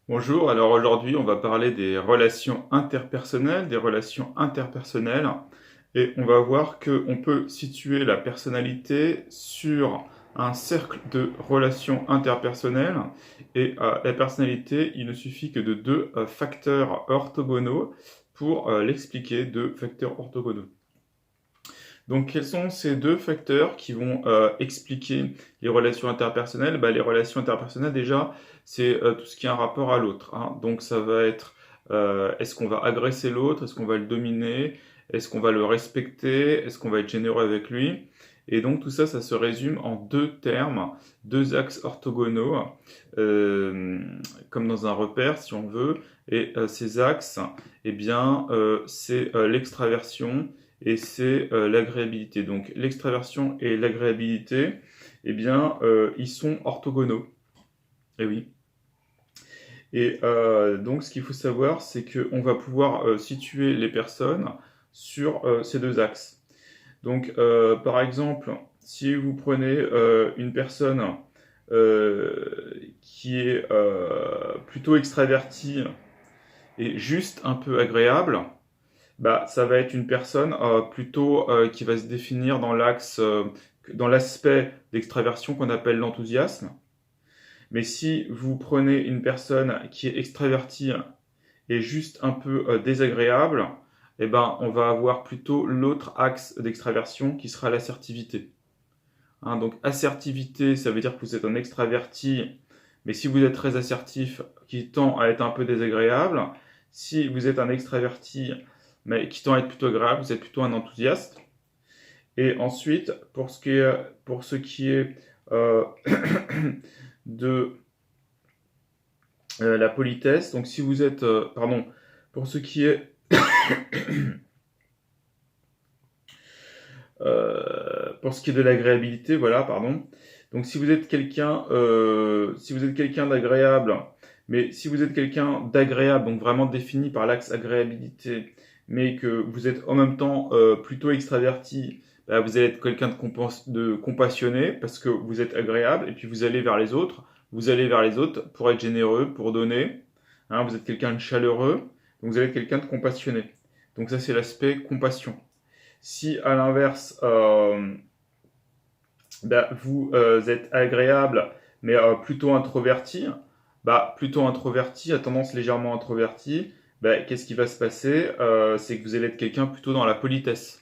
Bonjour, alors aujourd'hui on va parler des relations interpersonnelles, et on va voir qu'on peut situer la personnalité sur un cercle de relations interpersonnelles, et la personnalité, il ne suffit que de deux facteurs orthogonaux pour l'expliquer, deux facteurs orthogonaux. Donc, quels sont ces deux facteurs qui vont expliquer les relations interpersonnelles? Les relations interpersonnelles, déjà, c'est tout ce qui a un rapport à l'autre, hein. Donc, ça va être est-ce qu'on va agresser l'autre? Est-ce qu'on va le dominer? Est-ce qu'on va le respecter? Est-ce qu'on va être généreux avec lui? Et donc, tout ça, ça se résume en deux termes, deux axes orthogonaux, euh, comme dans un repère, si on veut. Et ces axes, eh bien, c'est l'extraversion et c'est l'agréabilité. Donc l'extraversion et l'agréabilité, eh bien, ils sont orthogonaux. Et oui. Et donc ce qu'il faut savoir, c'est qu'on va pouvoir situer les personnes sur ces deux axes. Donc par exemple, si vous prenez une personne qui est plutôt extravertie et juste un peu agréable, ça va être une personne plutôt qui va se définir dans dans l'aspect d'extraversion qu'on appelle l'enthousiasme. Mais si vous prenez une personne qui est extravertie et juste un peu désagréable, eh ben, on va avoir plutôt l'autre axe d'extraversion qui sera l'assertivité. Hein, donc assertivité, ça veut dire que vous êtes un extraverti, mais si vous êtes très assertif, qui tend à être un peu désagréable. Si vous êtes un extraverti, mais qui tend à être plutôt agréable, vous êtes plutôt un enthousiaste. Et ensuite, pour ce qui est euh, de la politesse, donc si vous êtes, pardon, pour ce qui est pour ce qui est de l'agréabilité, voilà, pardon. Donc si vous êtes quelqu'un d'agréable, mais si vous êtes quelqu'un d'agréable, donc vraiment défini par l'axe agréabilité, mais que vous êtes en même temps plutôt extraverti, vous allez être quelqu'un de compassionné parce que vous êtes agréable et puis vous allez vers les autres. Vous allez vers les autres pour être généreux, pour donner. Hein, vous êtes quelqu'un de chaleureux, donc vous allez être quelqu'un de compassionné. Donc ça c'est l'aspect compassion. Si à l'inverse, vous êtes agréable, mais plutôt introverti, plutôt introverti, à tendance légèrement introvertie, qu'est-ce qui va se passer? C'est que vous allez être quelqu'un plutôt dans la politesse.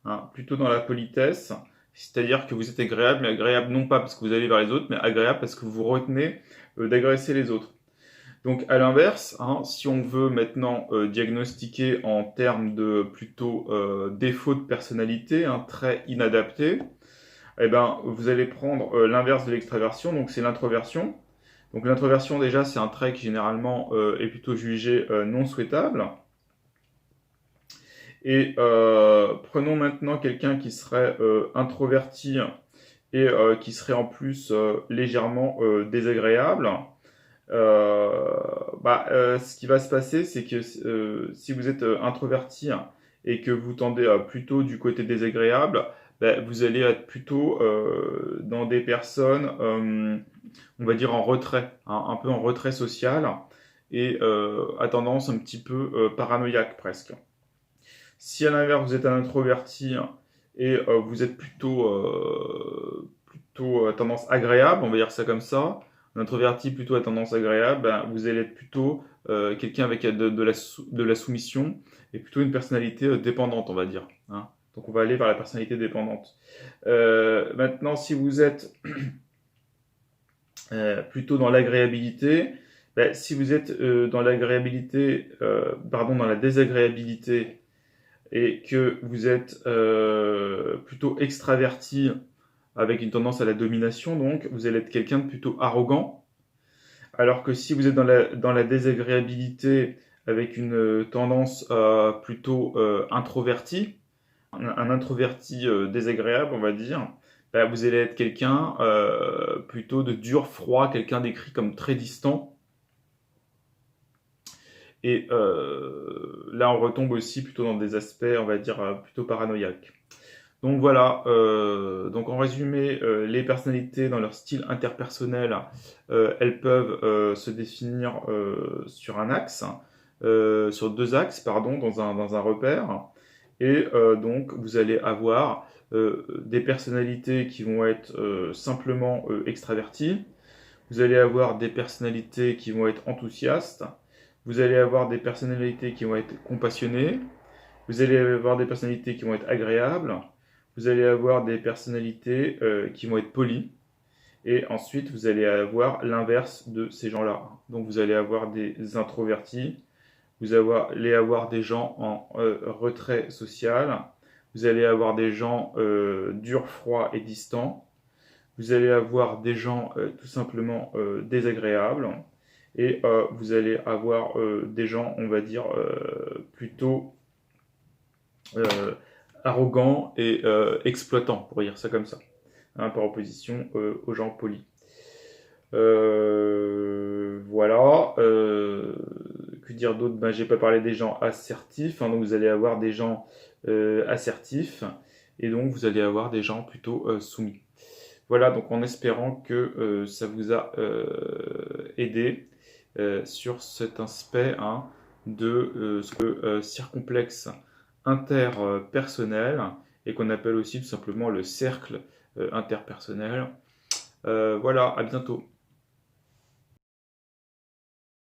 Hein, plutôt dans la politesse, c'est-à-dire que vous êtes agréable, mais agréable non pas parce que vous allez vers les autres, mais agréable parce que vous retenez d'agresser les autres. Donc à l'inverse, hein, si on veut maintenant diagnostiquer en termes de plutôt défaut de personnalité, un trait inadapté, eh ben, vous allez prendre l'inverse de l'extraversion, donc c'est l'introversion. Donc l'introversion déjà c'est un trait qui généralement est plutôt jugé non souhaitable. Et prenons maintenant quelqu'un qui serait introverti et qui serait en plus légèrement désagréable. Ce qui va se passer, c'est que si vous êtes introverti et que vous tendez plutôt du côté désagréable, vous allez être plutôt dans des personnes, on va dire en retrait, hein, un peu en retrait social et à tendance un petit peu paranoïaque presque. Si à l'inverse vous êtes un introverti et vous êtes plutôt à tendance agréable, on va dire ça comme ça, un introverti plutôt à tendance agréable, vous allez être plutôt quelqu'un avec de la soumission et plutôt une personnalité dépendante, on va dire. Hein. Donc on va aller vers la personnalité dépendante. Maintenant, si vous êtes plutôt dans l'agréabilité, si vous êtes dans l'agréabilité, pardon, dans la désagréabilité, et que vous êtes plutôt extraverti avec une tendance à la domination, donc vous allez être quelqu'un de plutôt arrogant, alors que si vous êtes dans la désagréabilité avec une tendance plutôt introvertie, un introverti désagréable, on va dire, vous allez être quelqu'un plutôt de dur, froid, quelqu'un décrit comme très distant. Et là, on retombe aussi plutôt dans des aspects, on va dire, plutôt paranoïaques. Donc voilà, donc en résumé, les personnalités dans leur style interpersonnel, elles peuvent se définir sur un axe, sur deux axes, pardon, dans un repère. Et donc vous allez avoir des personnalités qui vont être simplement extraverties, vous allez avoir des personnalités qui vont être enthousiastes, vous allez avoir des personnalités qui vont être compassionnées, vous allez avoir des personnalités qui vont être agréables, vous allez avoir des personnalités qui vont être polies, et ensuite vous allez avoir l'inverse de ces gens-là. Donc vous allez avoir des introvertis, vous allez avoir des gens en retrait social, vous allez avoir des gens durs, froids et distants, vous allez avoir des gens tout simplement désagréables, et vous allez avoir des gens, on va dire, plutôt euh, arrogants et exploitants, pour dire ça comme ça, hein, par opposition aux gens polis. Voilà. Que dire d'autre? Ben, j'ai pas parlé des gens assertifs, hein, donc vous allez avoir des gens assertifs, et donc vous allez avoir des gens plutôt soumis. Voilà, donc en espérant que ça vous a aidé sur cet aspect, hein, de ce que circonflexe interpersonnel, et qu'on appelle aussi tout simplement le cercle interpersonnel. Voilà, à bientôt.